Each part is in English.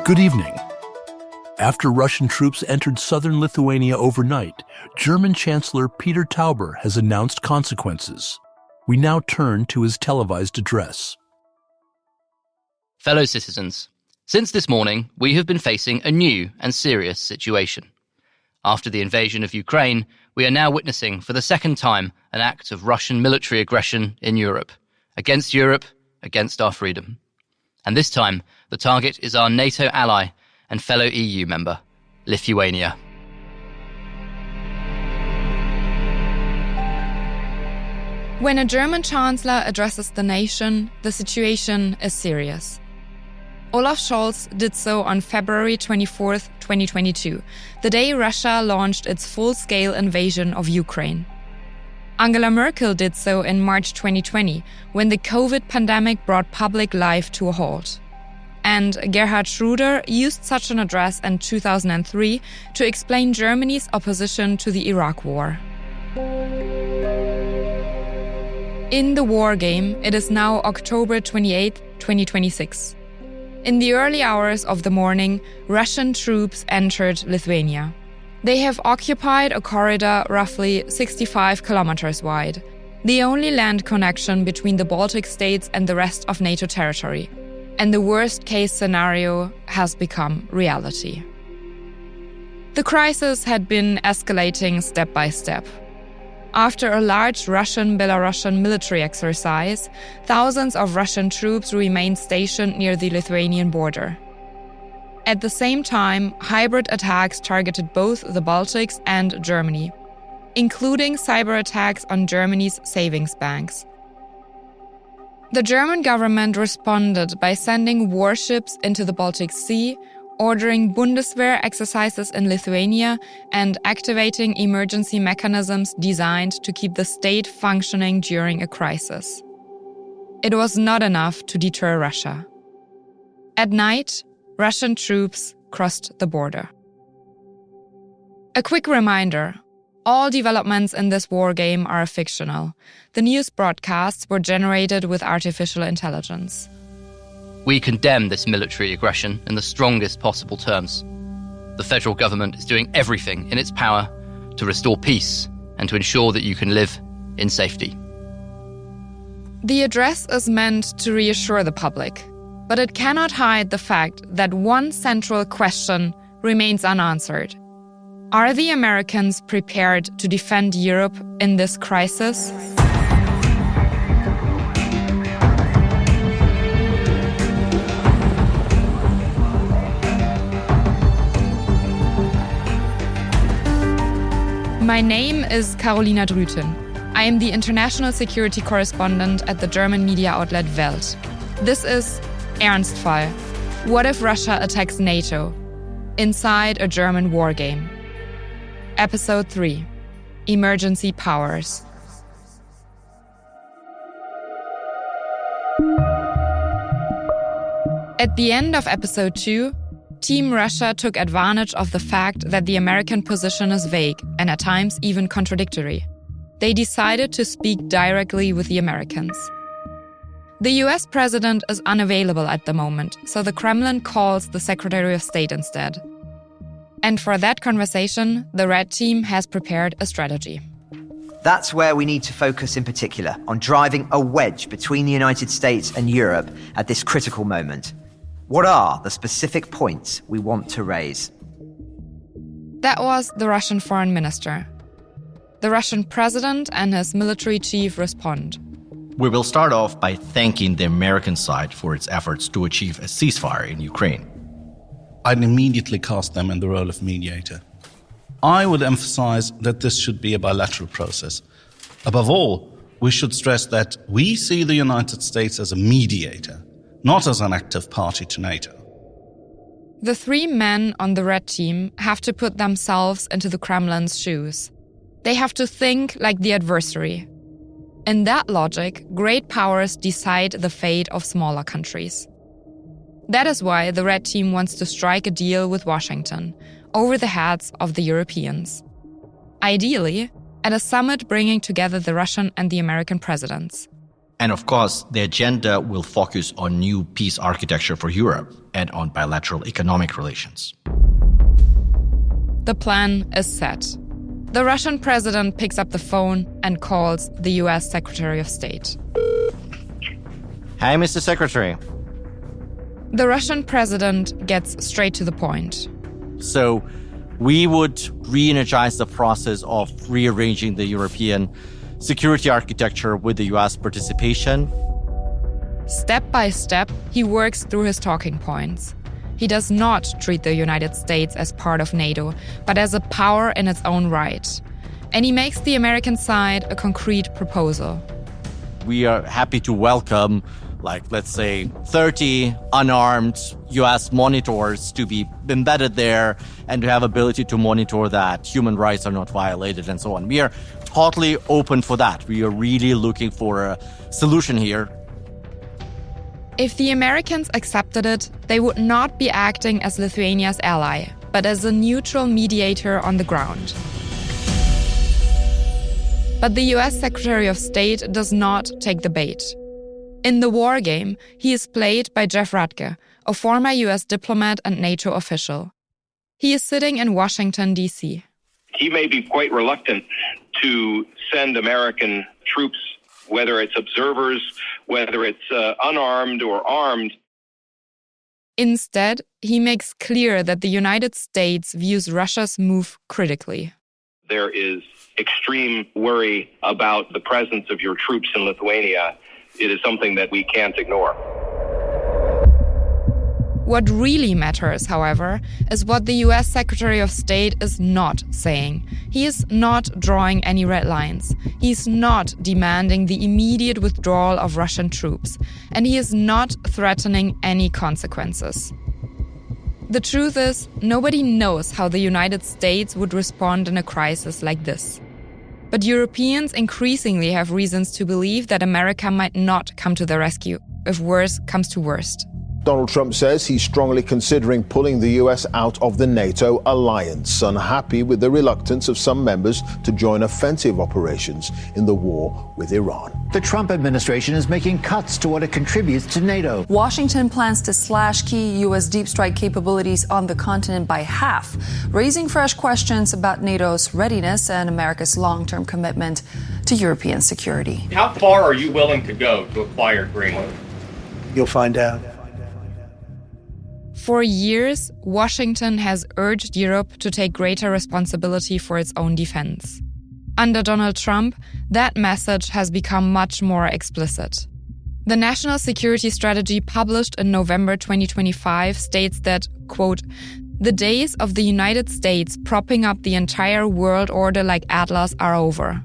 Good evening. After Russian troops entered southern Lithuania overnight, German Chancellor Peter Tauber has announced consequences. We now turn to his televised address. Fellow citizens, since this morning, we have been facing a new and serious situation. After the invasion of Ukraine, we are now witnessing for the second time an act of Russian military aggression in Europe, against our freedom. And this time, the target is our NATO ally and fellow EU member, Lithuania. When a German chancellor addresses the nation, the situation is serious. Olaf Scholz did so on February 24, 2022, the day Russia launched its full-scale invasion of Ukraine. Angela Merkel did so in March 2020, when the COVID pandemic brought public life to a halt. And Gerhard Schröder used such an address in 2003 to explain Germany's opposition to the Iraq War. In the Wargame, it is now October 28, 2026. In the early hours of the morning, Russian troops entered Lithuania. They have occupied a corridor roughly 65 kilometers wide, the only land connection between the Baltic states and the rest of NATO territory. And the worst-case scenario has become reality. The crisis had been escalating step by step. After a large Russian-Belarusian military exercise, thousands of Russian troops remained stationed near the Lithuanian border. At the same time, hybrid attacks targeted both the Baltics and Germany, including cyber attacks on Germany's savings banks. The German government responded by sending warships into the Baltic Sea, ordering Bundeswehr exercises in Lithuania, and activating emergency mechanisms designed to keep the state functioning during a crisis. It was not enough to deter Russia. At night, Russian troops crossed the border. A quick reminder: all developments in this war game are fictional. The news broadcasts were generated with artificial intelligence. We condemn this military aggression in the strongest possible terms. The federal government is doing everything in its power to restore peace and to ensure that you can live in safety. The address is meant to reassure the public, but it cannot hide the fact that one central question remains unanswered. Are the Americans prepared to defend Europe in this crisis? My name is Carolina Drüten. I am the international security correspondent at the German media outlet WELT. This is Ernstfall. What if Russia attacks NATO? Inside a German war game. Episode 3. Emergency powers. At the end of episode 2, Team Russia took advantage of the fact that the American position is vague and at times even contradictory. They decided to speak directly with the Americans. The US president is unavailable at the moment, so the Kremlin calls the Secretary of State instead. And for that conversation, the Red Team has prepared a strategy. That's where we need to focus in particular, on driving a wedge between the United States and Europe at this critical moment. What are the specific points we want to raise? That was the Russian foreign minister. The Russian president and his military chief respond. We will start off by thanking the American side for its efforts to achieve a ceasefire in Ukraine. I'd immediately cast them in the role of mediator. I would emphasize that this should be a bilateral process. Above all, we should stress that we see the United States as a mediator, not as an active party to NATO. The three men on the Red Team have to put themselves into the Kremlin's shoes. They have to think like the adversary. In that logic, great powers decide the fate of smaller countries. That is why the Red Team wants to strike a deal with Washington, over the heads of the Europeans. Ideally, at a summit bringing together the Russian and the American presidents. And of course, the agenda will focus on new peace architecture for Europe and on bilateral economic relations. The plan is set. The Russian president picks up the phone and calls the US Secretary of State. Hi, Mr. Secretary. The Russian president gets straight to the point. So we would re-energize the process of rearranging the European security architecture with the US participation. Step by step, he works through his talking points. He does not treat the United States as part of NATO, but as a power in its own right. And he makes the American side a concrete proposal. We are happy to welcome, let's say, 30 unarmed US monitors to be embedded there and to have ability to monitor that human rights are not violated and so on. We are totally open for that. We are really looking for a solution here. If the Americans accepted it, they would not be acting as Lithuania's ally, but as a neutral mediator on the ground. But the US Secretary of State does not take the bait. In the Wargame, he is played by Jeff Radke, a former US diplomat and NATO official. He is sitting in Washington, D.C. He may be quite reluctant to send American troops, whether it's observers, whether it's unarmed or armed. Instead, he makes clear that the United States views Russia's move critically. There is extreme worry about the presence of your troops in Lithuania. It is something that we can't ignore. What really matters, however, is what the US Secretary of State is not saying. He is not drawing any red lines. He is not demanding the immediate withdrawal of Russian troops. And he is not threatening any consequences. The truth is, nobody knows how the United States would respond in a crisis like this. But Europeans increasingly have reasons to believe that America might not come to the rescue if worse comes to worst. Donald Trump says he's strongly considering pulling the US out of the NATO alliance, unhappy with the reluctance of some members to join offensive operations in the war with Iran. The Trump administration is making cuts to what it contributes to NATO. Washington plans to slash key U.S. deep strike capabilities on the continent by half, raising fresh questions about NATO's readiness and America's long-term commitment to European security. How far are you willing to go to acquire Greenland? You'll find out. For years, Washington has urged Europe to take greater responsibility for its own defense. Under Donald Trump, that message has become much more explicit. The National Security Strategy published in November 2025 states that, quote, "The days of the United States propping up the entire world order like Atlas are over."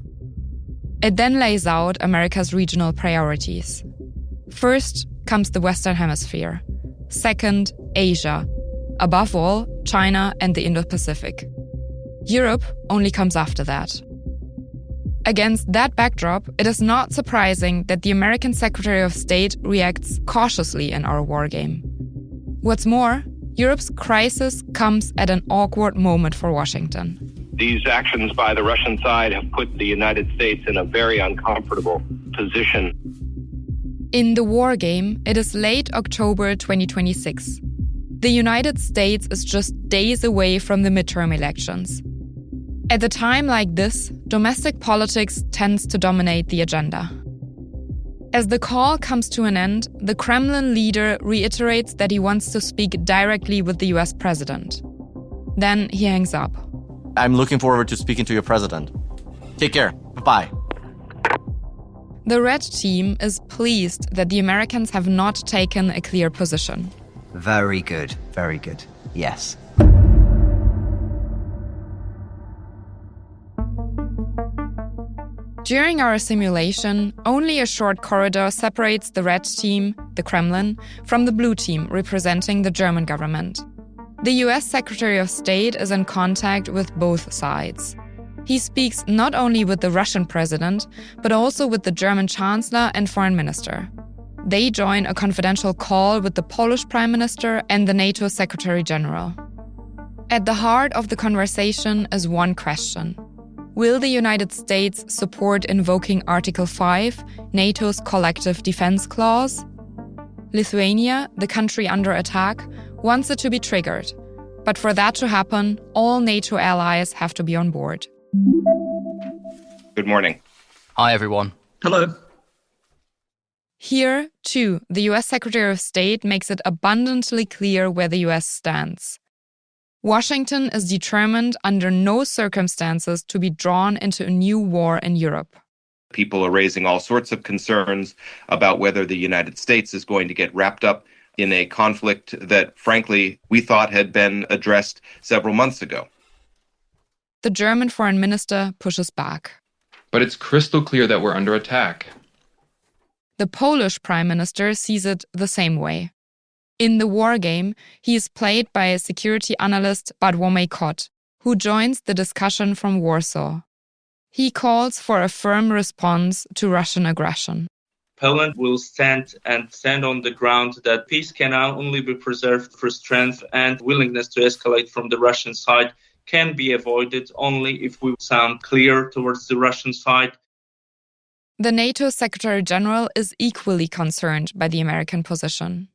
It then lays out America's regional priorities. First comes the Western Hemisphere. Second, Asia. Above all, China and the Indo-Pacific. Europe only comes after that. Against that backdrop, it is not surprising that the American Secretary of State reacts cautiously in our wargame. What's more, Europe's crisis comes at an awkward moment for Washington. These actions by the Russian side have put the United States in a very uncomfortable position. In the wargame, it is late October 2026. The United States is just days away from the midterm elections. At a time like this, domestic politics tends to dominate the agenda. As the call comes to an end, the Kremlin leader reiterates that he wants to speak directly with the US president. Then he hangs up. I'm looking forward to speaking to your president. Take care. Bye-bye. The Red Team is pleased that the Americans have not taken a clear position. Very good, very good. Yes. During our simulation, only a short corridor separates the Red Team, the Kremlin, from the Blue Team representing the German government. The US Secretary of State is in contact with both sides. He speaks not only with the Russian president, but also with the German chancellor and foreign minister. They join a confidential call with the Polish prime minister and the NATO secretary general. At the heart of the conversation is one question. Will the United States support invoking Article 5, NATO's collective defense clause? Lithuania, the country under attack, wants it to be triggered. But for that to happen, all NATO allies have to be on board. Good morning. Hi, everyone. Hello. Here, too, the US Secretary of State makes it abundantly clear where the US stands. Washington is determined under no circumstances to be drawn into a new war in Europe. People are raising all sorts of concerns about whether the United States is going to get wrapped up in a conflict that, frankly, we thought had been addressed several months ago. The German foreign minister pushes back. But it's crystal clear that we're under attack. The Polish prime minister sees it the same way. In the Wargame, he is played by a security analyst Bartłomiej Kot, who joins the discussion from Warsaw. He calls for a firm response to Russian aggression. Poland will stand on the ground that peace can only be preserved through strength, and willingness to escalate from the Russian side can be avoided only if we sound clear towards the Russian side. The NATO Secretary General is equally concerned by the American position.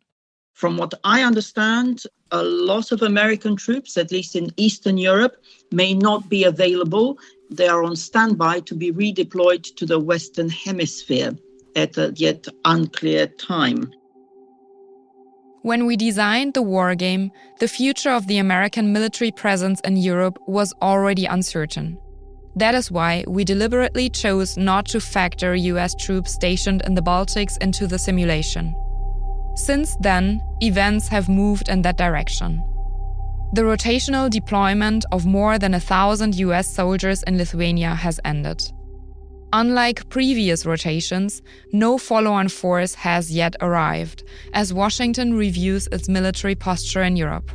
From what I understand, a lot of American troops, at least in Eastern Europe, may not be available. They are on standby to be redeployed to the Western Hemisphere at a yet unclear time. When we designed the Wargame, the future of the American military presence in Europe was already uncertain. That is why we deliberately chose not to factor US troops stationed in the Baltics into the simulation. Since then, events have moved in that direction. The rotational deployment of more than 1,000 US soldiers in Lithuania has ended. Unlike previous rotations, no follow-on force has yet arrived, as Washington reviews its military posture in Europe.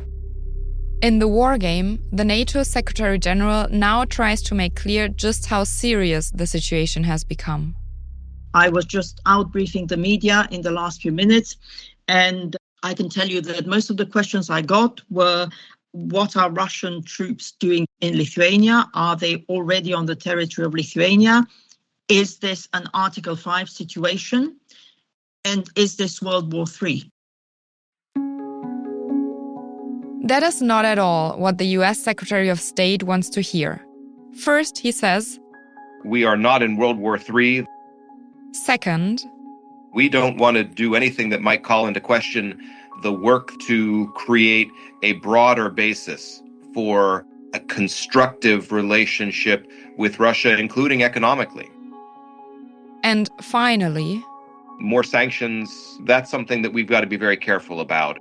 In the Wargame, the NATO Secretary General now tries to make clear just how serious the situation has become. I was just out briefing the media in the last few minutes, and I can tell you that most of the questions I got were, what are Russian troops doing in Lithuania? Are they already on the territory of Lithuania? Is this an Article 5 situation? And is this World War III? That is not at all what the US Secretary of State wants to hear. First, he says, we are not in World War III. Second, we don't want to do anything that might call into question the work to create a broader basis for a constructive relationship with Russia, including economically. And finally, more sanctions, that's something that we've got to be very careful about.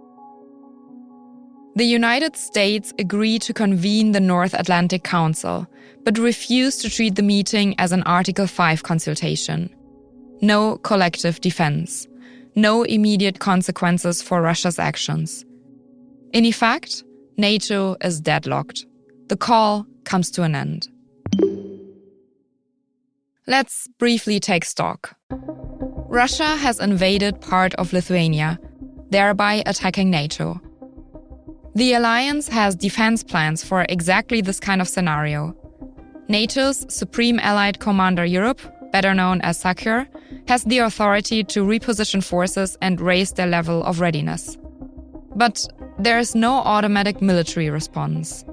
The United States agreed to convene the North Atlantic Council, but refused to treat the meeting as an Article 5 consultation. No collective defense. No immediate consequences for Russia's actions. In effect, NATO is deadlocked. The call comes to an end. Let's briefly take stock. Russia has invaded part of Lithuania, thereby attacking NATO. The alliance has defense plans for exactly this kind of scenario. NATO's Supreme Allied Commander Europe, better known as SACEUR, has the authority to reposition forces and raise their level of readiness. But there is no automatic military response.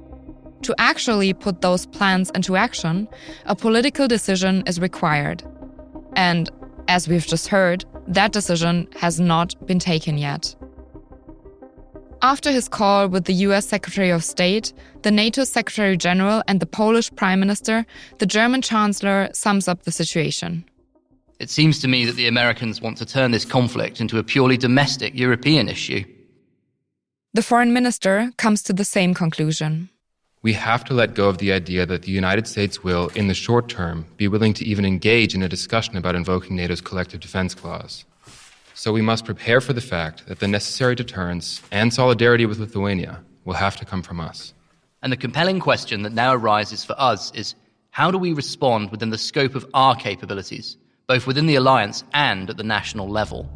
To actually put those plans into action, a political decision is required. And, as we've just heard, that decision has not been taken yet. After his call with the US Secretary of State, the NATO Secretary General and the Polish Prime Minister, the German Chancellor sums up the situation. It seems to me that the Americans want to turn this conflict into a purely domestic European issue. The Foreign Minister comes to the same conclusion. We have to let go of the idea that the United States will, in the short term, be willing to even engage in a discussion about invoking NATO's collective defense clause. So we must prepare for the fact that the necessary deterrence and solidarity with Lithuania will have to come from us. And the compelling question that now arises for us is, how do we respond within the scope of our capabilities, both within the alliance and at the national level?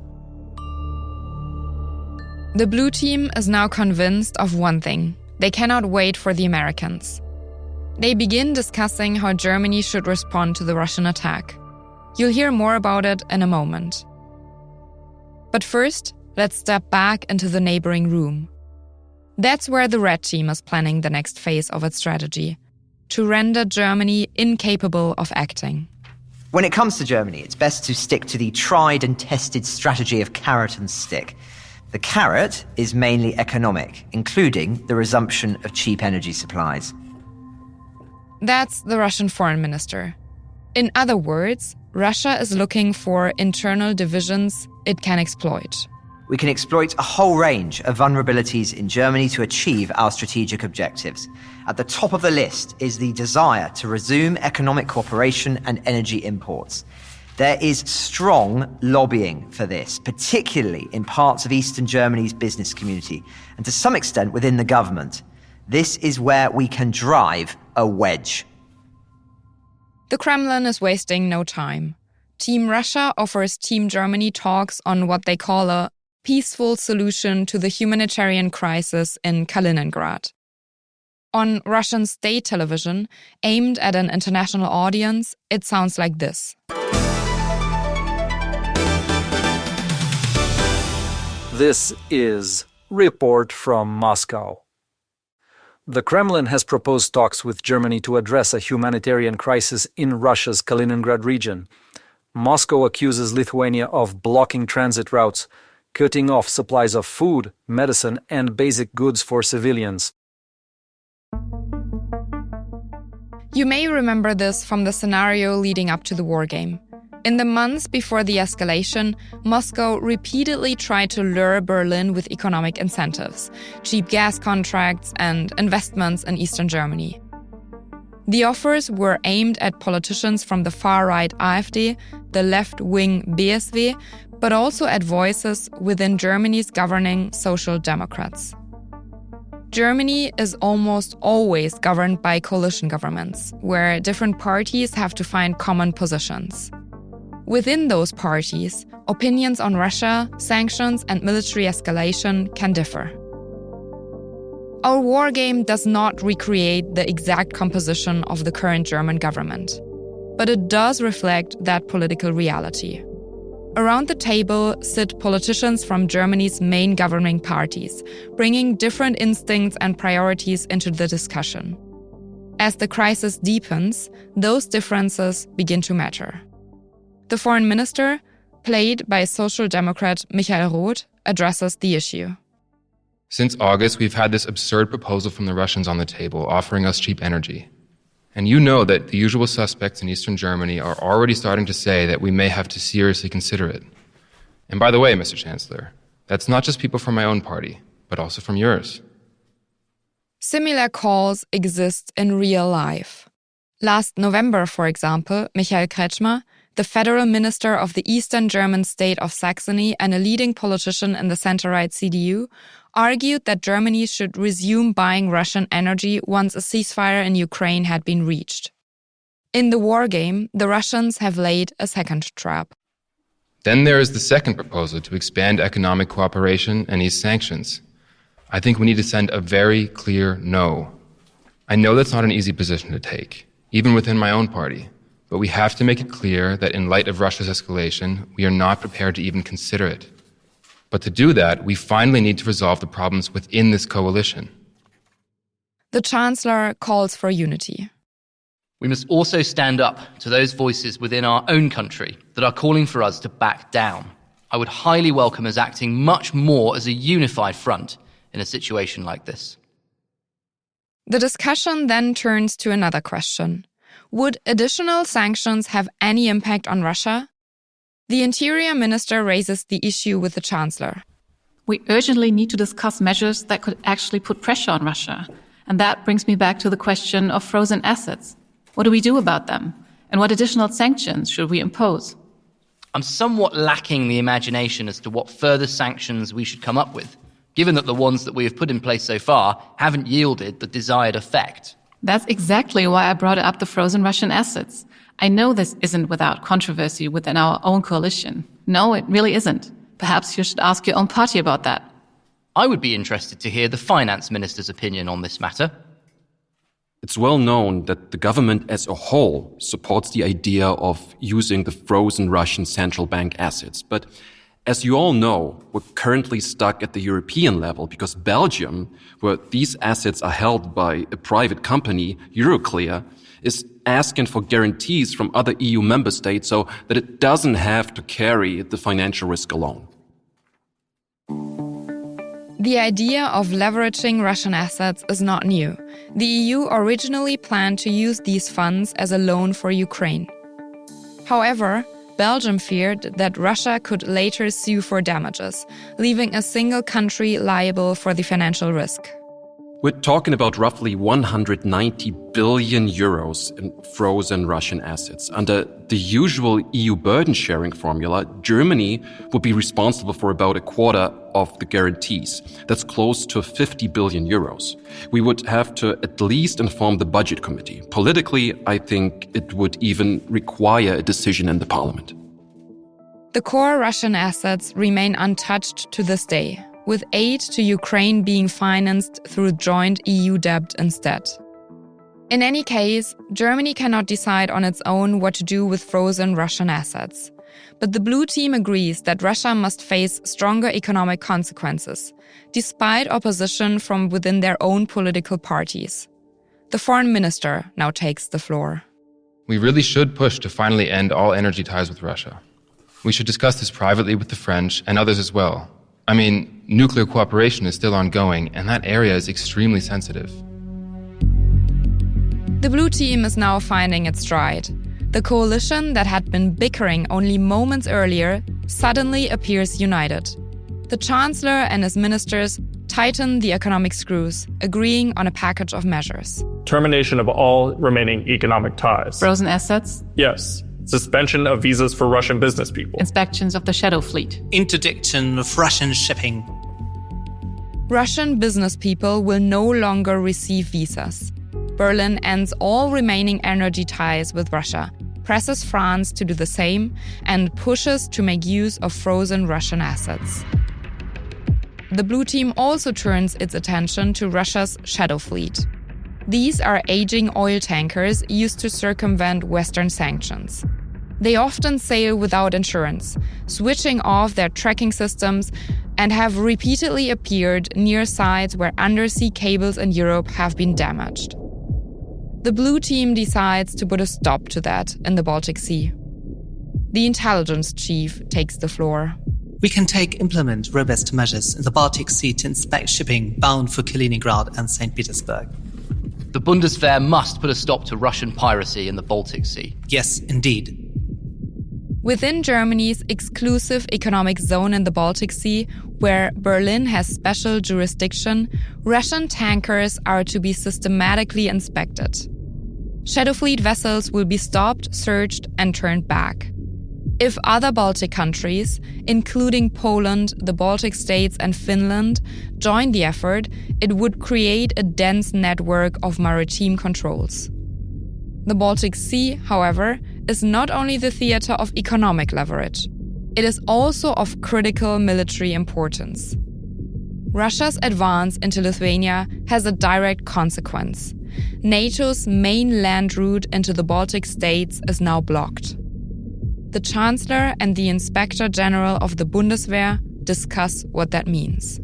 The blue team is now convinced of one thing. They cannot wait for the Americans. They begin discussing how Germany should respond to the Russian attack. You'll hear more about it in a moment. But first, let's step back into the neighboring room. That's where the Red Team is planning the next phase of its strategy, to render Germany incapable of acting. When it comes to Germany, it's best to stick to the tried and tested strategy of carrot and stick. The carrot is mainly economic, including the resumption of cheap energy supplies. That's the Russian foreign minister. In other words, Russia is looking for internal divisions it can exploit. We can exploit a whole range of vulnerabilities in Germany to achieve our strategic objectives. At the top of the list is the desire to resume economic cooperation and energy imports. There is strong lobbying for this, particularly in parts of Eastern Germany's business community, and to some extent within the government. This is where we can drive a wedge. The Kremlin is wasting no time. Team Russia offers Team Germany talks on what they call a peaceful solution to the humanitarian crisis in Kaliningrad. On Russian state television, aimed at an international audience, it sounds like this. This is Report from Moscow. The Kremlin has proposed talks with Germany to address a humanitarian crisis in Russia's Kaliningrad region. Moscow accuses Lithuania of blocking transit routes, cutting off supplies of food, medicine, and basic goods for civilians. You may remember this from the scenario leading up to the Wargame. In the months before the escalation, Moscow repeatedly tried to lure Berlin with economic incentives, cheap gas contracts, and investments in Eastern Germany. The offers were aimed at politicians from the far-right AfD, the left-wing BSW, but also at voices within Germany's governing Social Democrats. Germany is almost always governed by coalition governments, where different parties have to find common positions. Within those parties, opinions on Russia, sanctions, and military escalation can differ. Our Wargame does not recreate the exact composition of the current German government, but it does reflect that political reality. Around the table sit politicians from Germany's main governing parties, bringing different instincts and priorities into the discussion. As the crisis deepens, those differences begin to matter. The foreign minister, played by Social Democrat Michael Roth, addresses the issue. Since August, we've had this absurd proposal from the Russians on the table offering us cheap energy. And you know that the usual suspects in Eastern Germany are already starting to say that we may have to seriously consider it. And by the way, Mr. Chancellor, that's not just people from my own party, but also from yours. Similar calls exist in real life. Last November, for example, Michael Kretschmer, the federal minister of the Eastern German state of Saxony and a leading politician in the center-right CDU, argued that Germany should resume buying Russian energy once a ceasefire in Ukraine had been reached. In the Wargame, the Russians have laid a second trap. Then there is the second proposal to expand economic cooperation and ease sanctions. I think we need to send a very clear no. I know that's not an easy position to take, even within my own party, but we have to make it clear that in light of Russia's escalation, we are not prepared to even consider it. But to do that, we finally need to resolve the problems within this coalition. The Chancellor calls for unity. We must also stand up to those voices within our own country that are calling for us to back down. I would highly welcome us acting much more as a unified front in a situation like this. The discussion then turns to another question. Would additional sanctions have any impact on Russia? The Interior Minister raises the issue with the Chancellor. We urgently need to discuss measures that could actually put pressure on Russia. And that brings me back to the question of frozen assets. What do we do about them? And what additional sanctions should we impose? I'm somewhat lacking the imagination as to what further sanctions we should come up with, given that the ones that we have put in place so far haven't yielded the desired effect. That's exactly why I brought up the frozen Russian assets. I know this isn't without controversy within our own coalition. No, it really isn't. Perhaps you should ask your own party about that. I would be interested to hear the finance minister's opinion on this matter. It's well known that the government as a whole supports the idea of using the frozen Russian central bank assets. But as you all know, we're currently stuck at the European level because Belgium, where these assets are held by a private company, Euroclear, is asking for guarantees from other EU member states so that it doesn't have to carry the financial risk alone. The idea of leveraging Russian assets is not new. The EU originally planned to use these funds as a loan for Ukraine. However, Belgium feared that Russia could later sue for damages, leaving a single country liable for the financial risk. We're talking about roughly 190 billion euros in frozen Russian assets. Under the usual EU burden-sharing formula, Germany would be responsible for about a quarter of the guarantees. That's close to 50 billion euros. We would have to at least inform the budget committee. Politically, I think it would even require a decision in the parliament. The core Russian assets remain untouched to this day, with aid to Ukraine being financed through joint EU debt instead. In any case, Germany cannot decide on its own what to do with frozen Russian assets. But the Blue Team agrees that Russia must face stronger economic consequences, despite opposition from within their own political parties. The foreign minister now takes the floor. We really should push to finally end all energy ties with Russia. We should discuss this privately with the French and others as well. I mean, nuclear cooperation is still ongoing, and that area is extremely sensitive. The Blue Team is now finding its stride. The coalition that had been bickering only moments earlier suddenly appears united. The Chancellor and his ministers tighten the economic screws, agreeing on a package of measures. Termination of all remaining economic ties. Frozen assets? Yes. Suspension of visas for Russian business people. Inspections of the shadow fleet. Interdiction of Russian shipping. Russian business people will no longer receive visas. Berlin ends all remaining energy ties with Russia, presses France to do the same, and pushes to make use of frozen Russian assets. The Blue Team also turns its attention to Russia's shadow fleet. These are aging oil tankers used to circumvent Western sanctions. They often sail without insurance, switching off their tracking systems, and have repeatedly appeared near sites where undersea cables in Europe have been damaged. The Blue Team decides to put a stop to that in the Baltic Sea. The intelligence chief takes the floor. We can implement robust measures in the Baltic Sea to inspect shipping bound for Kaliningrad and St. Petersburg. The Bundeswehr must put a stop to Russian piracy in the Baltic Sea. Yes, indeed. Within Germany's exclusive economic zone in the Baltic Sea, where Berlin has special jurisdiction, Russian tankers are to be systematically inspected. Shadow Fleet vessels will be stopped, searched, and turned back. If other Baltic countries, including Poland, the Baltic states, and Finland, join the effort, it would create a dense network of maritime controls. The Baltic Sea, however, is not only the theater of economic leverage. It is also of critical military importance. Russia's advance into Lithuania has a direct consequence. NATO's main land route into the Baltic states is now blocked. The Chancellor and the Inspector General of the Bundeswehr discuss what that means.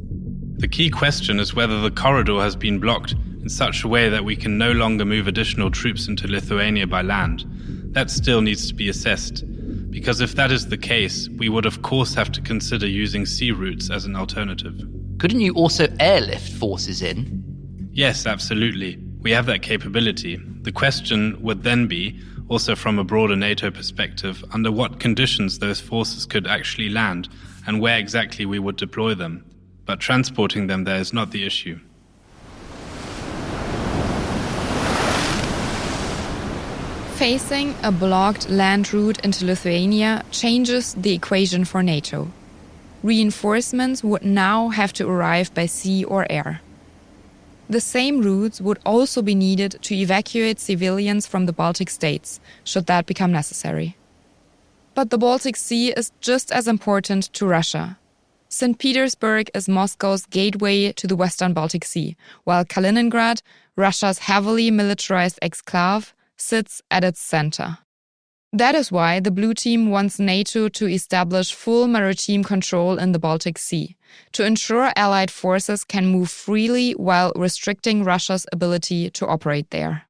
The key question is whether the corridor has been blocked in such a way that we can no longer move additional troops into Lithuania by land. That still needs to be assessed, because if that is the case, we would of course have to consider using sea routes as an alternative. Couldn't you also airlift forces in? Yes, absolutely. We have that capability. The question would then be, also from a broader NATO perspective, under what conditions those forces could actually land and where exactly we would deploy them. But transporting them there is not the issue. Facing a blocked land route into Lithuania changes the equation for NATO. Reinforcements would now have to arrive by sea or air. The same routes would also be needed to evacuate civilians from the Baltic states, should that become necessary. But the Baltic Sea is just as important to Russia. St. Petersburg is Moscow's gateway to the Western Baltic Sea, while Kaliningrad, Russia's heavily militarized exclave, sits at its center. That is why the Blue Team wants NATO to establish full maritime control in the Baltic Sea, to ensure Allied forces can move freely while restricting Russia's ability to operate there.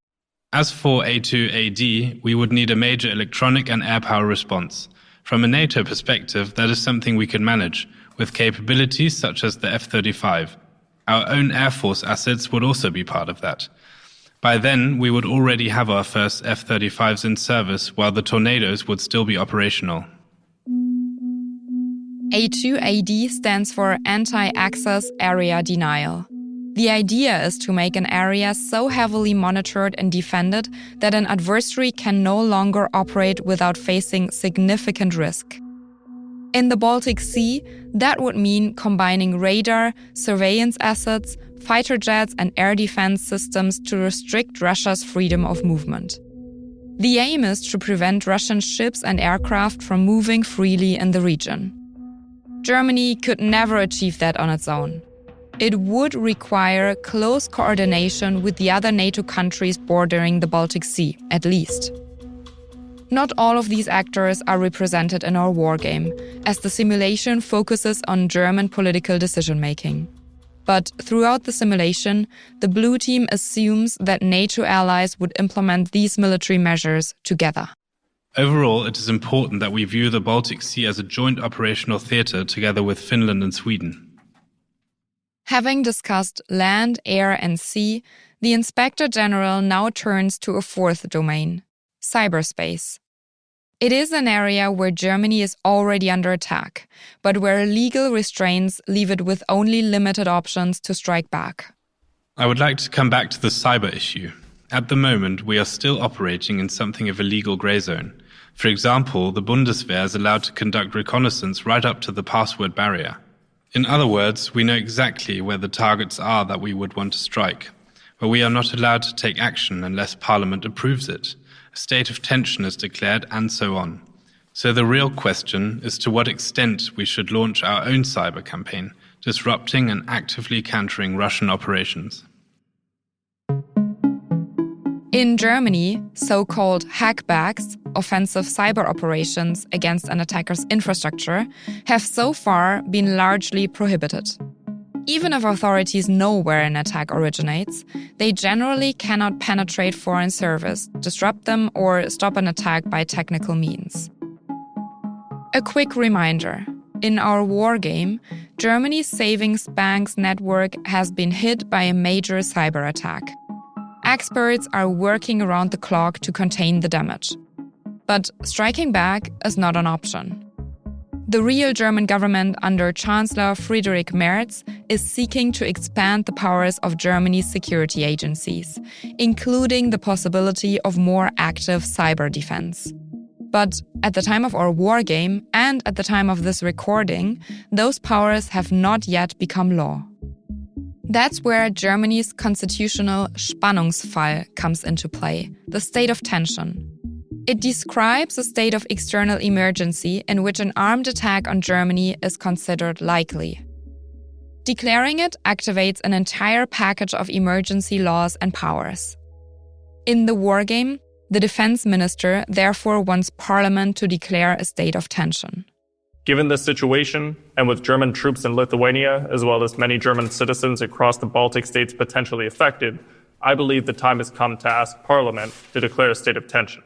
As for A2AD, we would need a major electronic and air power response. From a NATO perspective, that is something we can manage, with capabilities such as the F-35. Our own Air Force assets would also be part of that. By then, we would already have our first F-35s in service, while the Tornadoes would still be operational. A2AD stands for Anti-Access Area Denial. The idea is to make an area so heavily monitored and defended that an adversary can no longer operate without facing significant risk. In the Baltic Sea, that would mean combining radar, surveillance assets, fighter jets and air defense systems to restrict Russia's freedom of movement. The aim is to prevent Russian ships and aircraft from moving freely in the region. Germany could never achieve that on its own. It would require close coordination with the other NATO countries bordering the Baltic Sea, at least. Not all of these actors are represented in our wargame, as the simulation focuses on German political decision-making. But throughout the simulation, the Blue Team assumes that NATO allies would implement these military measures together. Overall, it is important that we view the Baltic Sea as a joint operational theatre together with Finland and Sweden. Having discussed land, air and sea, the Inspector General now turns to a fourth domain, cyberspace. It is an area where Germany is already under attack, but where legal restraints leave it with only limited options to strike back. I would like to come back to the cyber issue. At the moment, we are still operating in something of a legal grey zone. For example, the Bundeswehr is allowed to conduct reconnaissance right up to the password barrier. In other words, we know exactly where the targets are that we would want to strike, but we are not allowed to take action unless Parliament approves it. A state of tension is declared, and so on. So the real question is to what extent we should launch our own cyber campaign, disrupting and actively countering Russian operations. In Germany, so-called hackbacks, offensive cyber operations against an attacker's infrastructure, have so far been largely prohibited. Even if authorities know where an attack originates, they generally cannot penetrate foreign servers, disrupt them, or stop an attack by technical means. A quick reminder. In our wargame, Germany's savings bank's network has been hit by a major cyber attack. Experts are working around the clock to contain the damage. But striking back is not an option. The real German government under Chancellor Friedrich Merz is seeking to expand the powers of Germany's security agencies, including the possibility of more active cyber defense. But at the time of our wargame and at the time of this recording, those powers have not yet become law. That's where Germany's constitutional Spannungsfall comes into play, the state of tension. It describes a state of external emergency in which an armed attack on Germany is considered likely. Declaring it activates an entire package of emergency laws and powers. In the wargame, the defense minister therefore wants Parliament to declare a state of tension. Given this situation, and with German troops in Lithuania, as well as many German citizens across the Baltic states potentially affected, I believe the time has come to ask Parliament to declare a state of tension.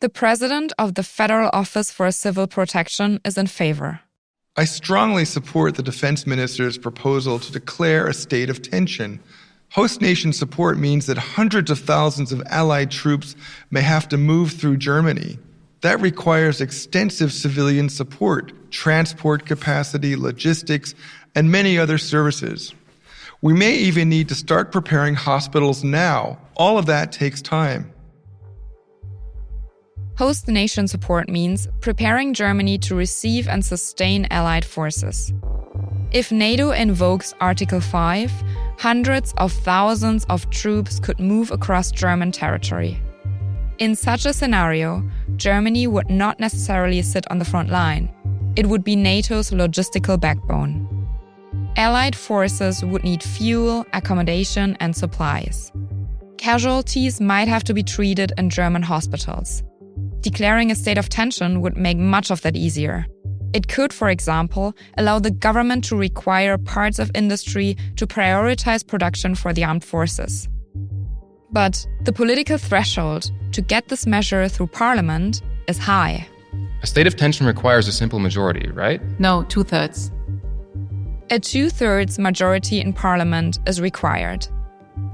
The president of the Federal Office for Civil Protection is in favor. I strongly support the defense minister's proposal to declare a state of tension. Host nation support means that hundreds of thousands of allied troops may have to move through Germany. That requires extensive civilian support, transport capacity, logistics, and many other services. We may even need to start preparing hospitals now. All of that takes time. Host nation support means preparing Germany to receive and sustain allied forces. If NATO invokes Article 5, hundreds of thousands of troops could move across German territory. In such a scenario, Germany would not necessarily sit on the front line. It would be NATO's logistical backbone. Allied forces would need fuel, accommodation, and supplies. Casualties might have to be treated in German hospitals. Declaring a state of tension would make much of that easier. It could, for example, allow the government to require parts of industry to prioritize production for the armed forces. But the political threshold to get this measure through parliament is high. A state of tension requires a simple majority, right? No, 2/3. A 2/3 majority in parliament is required.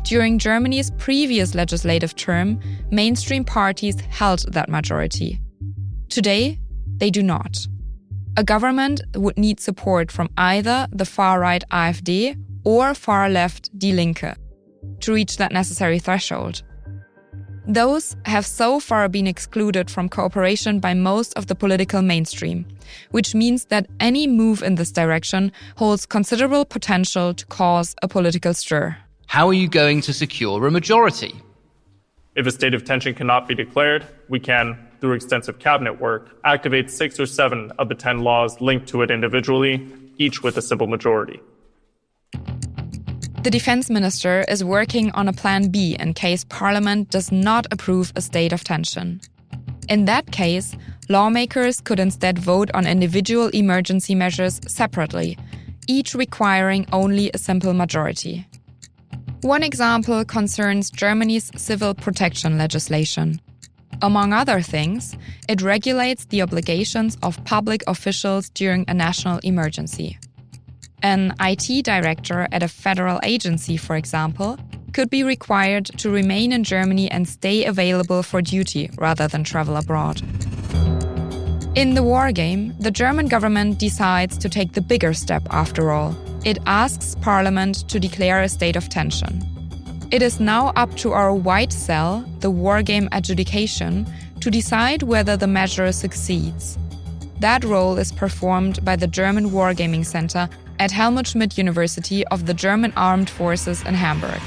During Germany's previous legislative term, mainstream parties held that majority. Today, they do not. A government would need support from either the far-right AfD or far-left Die Linke to reach that necessary threshold. Those have so far been excluded from cooperation by most of the political mainstream, which means that any move in this direction holds considerable potential to cause a political stir. How are you going to secure a majority? If a state of tension cannot be declared, we can, through extensive cabinet work, activate 6 or 7 of the 10 laws linked to it individually, each with a simple majority. The defense minister is working on a plan B in case parliament does not approve a state of tension. In that case, lawmakers could instead vote on individual emergency measures separately, each requiring only a simple majority. One example concerns Germany's civil protection legislation. Among other things, it regulates the obligations of public officials during a national emergency. An IT director at a federal agency, for example, could be required to remain in Germany and stay available for duty rather than travel abroad. In the Wargame, the German government decides to take the bigger step after all. It asks Parliament to declare a state of tension. It is now up to our white cell, the Wargame adjudication, to decide whether the measure succeeds. That role is performed by the German Wargaming Center at Helmut Schmidt University of the German Armed Forces in Hamburg.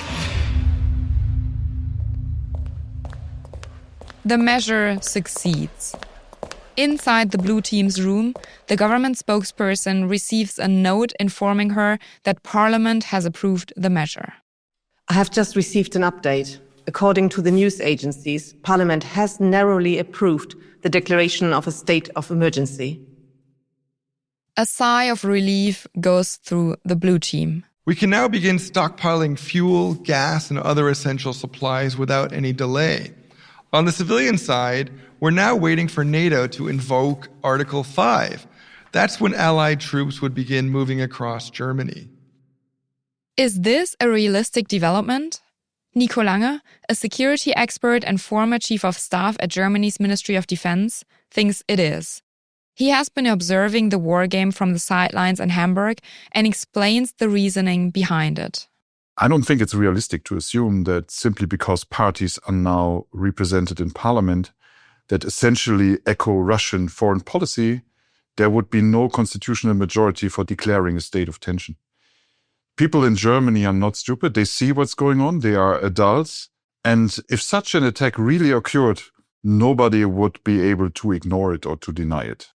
The measure succeeds. Inside the blue team's room, the government spokesperson receives a note informing her that Parliament has approved the measure. I have just received an update. According to the news agencies, Parliament has narrowly approved the declaration of a state of emergency. A sigh of relief goes through the blue team. We can now begin stockpiling fuel, gas, and other essential supplies without any delay. On the civilian side, we're now waiting for NATO to invoke Article 5. That's when Allied troops would begin moving across Germany. Is this a realistic development? Nico Lange, a security expert and former chief of staff at Germany's Ministry of Defense, thinks it is. He has been observing the wargame from the sidelines in Hamburg and explains the reasoning behind it. I don't think it's realistic to assume that simply because parties are now represented in parliament that essentially echo Russian foreign policy, there would be no constitutional majority for declaring a state of tension. People in Germany are not stupid. They see what's going on. They are adults. And if such an attack really occurred, nobody would be able to ignore it or to deny it.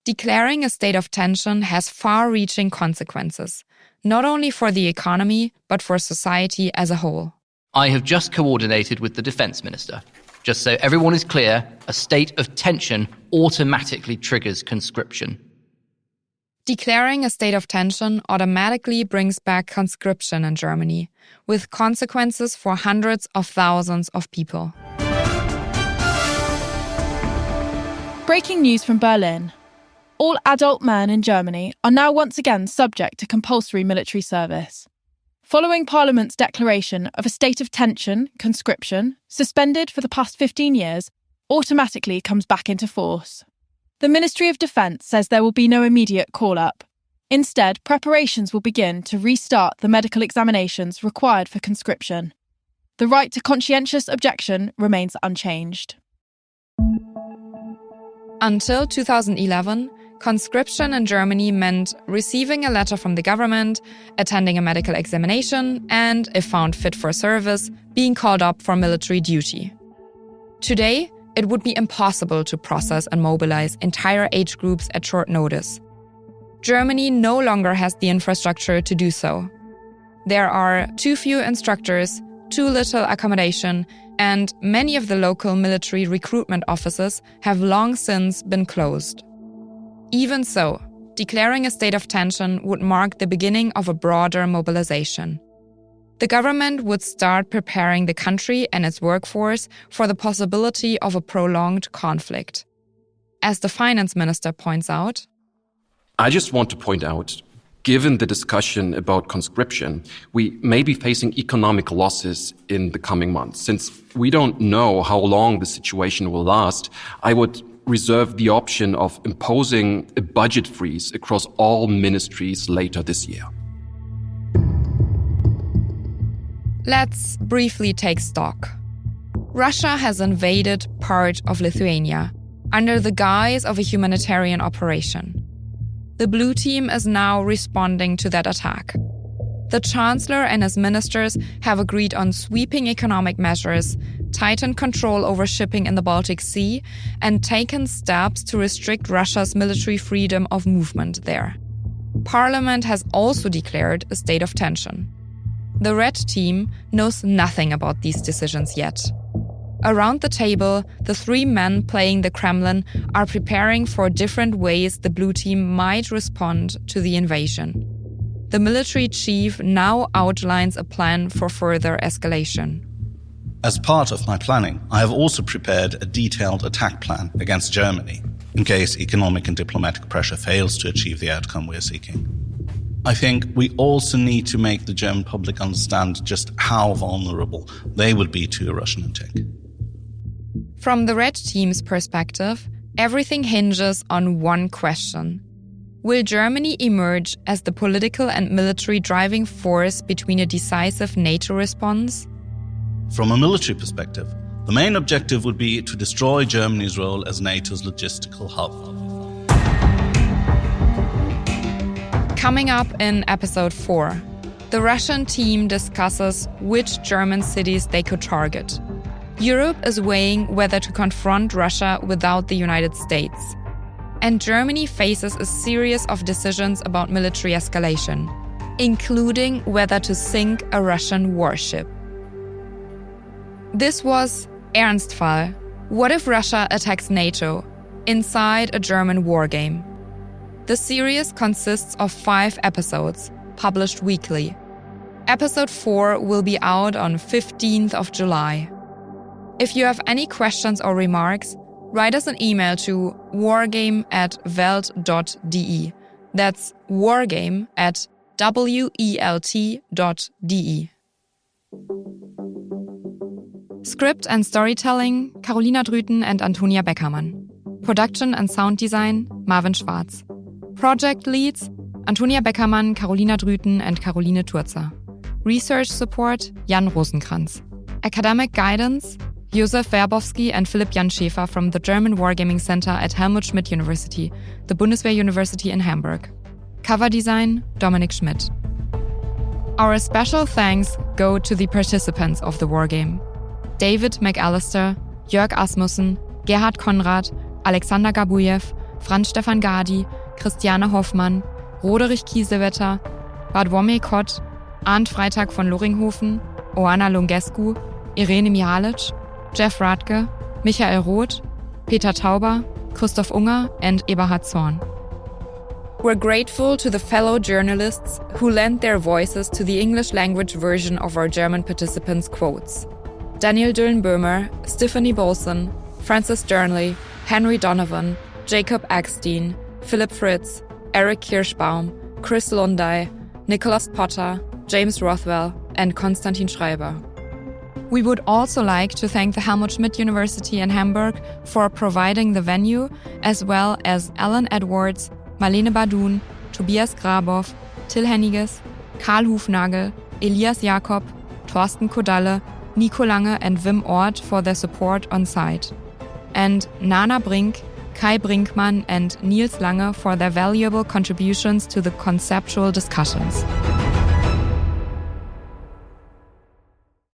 Declaring a state of tension has far-reaching consequences, not only for the economy, but for society as a whole. I have just coordinated with the defense minister. Just so everyone is clear, a state of tension automatically triggers conscription. Declaring a state of tension automatically brings back conscription in Germany, with consequences for hundreds of thousands of people. Breaking news from Berlin. All adult men in Germany are now once again subject to compulsory military service. Following Parliament's declaration of a state of tension, conscription, suspended for the past 15 years, automatically comes back into force. The Ministry of Defence says there will be no immediate call-up. Instead, preparations will begin to restart the medical examinations required for conscription. The right to conscientious objection remains unchanged. Until 2011, conscription in Germany meant receiving a letter from the government, attending a medical examination, and, if found fit for service, being called up for military duty. Today, It would be impossible to process and mobilize entire age groups at short notice. Germany no longer has the infrastructure to do so. There are too few instructors, too little accommodation, and many of the local military recruitment offices have long since been closed. Even so, declaring a state of tension would mark the beginning of a broader mobilization. The government would start preparing the country and its workforce for the possibility of a prolonged conflict. As the finance minister points out, I just want to point out, given the discussion about conscription, we may be facing economic losses in the coming months. Since we don't know how long the situation will last, I would reserve the option of imposing a budget freeze across all ministries later this year. Let's briefly take stock. Russia has invaded part of Lithuania under the guise of a humanitarian operation. The Blue Team is now responding to that attack. The Chancellor and his ministers have agreed on sweeping economic measures, tightened control over shipping in the Baltic Sea, and taken steps to restrict Russia's military freedom of movement there. Parliament has also declared a state of tension. The Red Team knows nothing about these decisions yet. Around the table, the three men playing the Kremlin are preparing for different ways the Blue Team might respond to the invasion. The military chief now outlines a plan for further escalation. As part of my planning, I have also prepared a detailed attack plan against Germany, in case economic and diplomatic pressure fails to achieve the outcome we are seeking. I think we also need to make the German public understand just how vulnerable they would be to a Russian attack. From the Red Team's perspective, everything hinges on one question. Will Germany emerge as the political and military driving force between a decisive NATO response? From a military perspective, the main objective would be to destroy Germany's role as NATO's logistical hub. Coming up in episode 4, the Russian team discusses which German cities they could target. Europe is weighing whether to confront Russia without the United States. And Germany faces a series of decisions about military escalation, including whether to sink a Russian warship. This was Ernstfall. What if Russia attacks NATO? Inside a German wargame. The series consists of 5 episodes, published weekly. Episode 4 will be out on 15th of July. If you have any questions or remarks, write us an email to wargame@welt.de. That's wargame@welt.de. Script and storytelling, Carolina Drüten and Antonia Beckermann. Production and sound design, Marvin Schwarz. Project leads, Antonia Beckermann, Carolina Drüten and Caroline Turzer. Research support, Jan Rosenkranz. Academic guidance, Josef Werbowski and Philipp Jan Schäfer from the German Wargaming Center at Helmut Schmidt University, the Bundeswehr University in Hamburg. Cover design, Dominik Schmidt. Our special thanks go to the participants of the Wargame. David McAllister, Jörg Asmussen, Gerhard Konrad, Alexander Gabujew, Franz Stefan Gadi, Christiane Hoffmann, Roderich Kiesewetter, Bartłomiej Kott, Arndt Freitag von Loringhofen, Oana Lungescu, Irene Mihalic, Jeff Radke, Michael Roth, Peter Tauber, Christoph Unger and Eberhard Zorn. We're grateful to the fellow journalists who lent their voices to the English language version of our German participants' quotes. Daniel Düllenböhmer, Stephanie Bolson, Francis Dernley, Henry Donovan, Jacob Eckstein, Philip Fritz, Eric Kirschbaum, Chris Lunday, Nicholas Potter, James Rothwell and Konstantin Schreiber. We would also like to thank the Helmut Schmidt University in Hamburg for providing the venue, as well as Alan Edwards, Marlene Badun, Tobias Grabow, Till Henniges, Karl Hufnagel, Elias Jakob, Thorsten Kodalle, Nico Lange and Wim Ort for their support on site. And Nana Brink, Kai Brinkmann and Niels Lange for their valuable contributions to the conceptual discussions.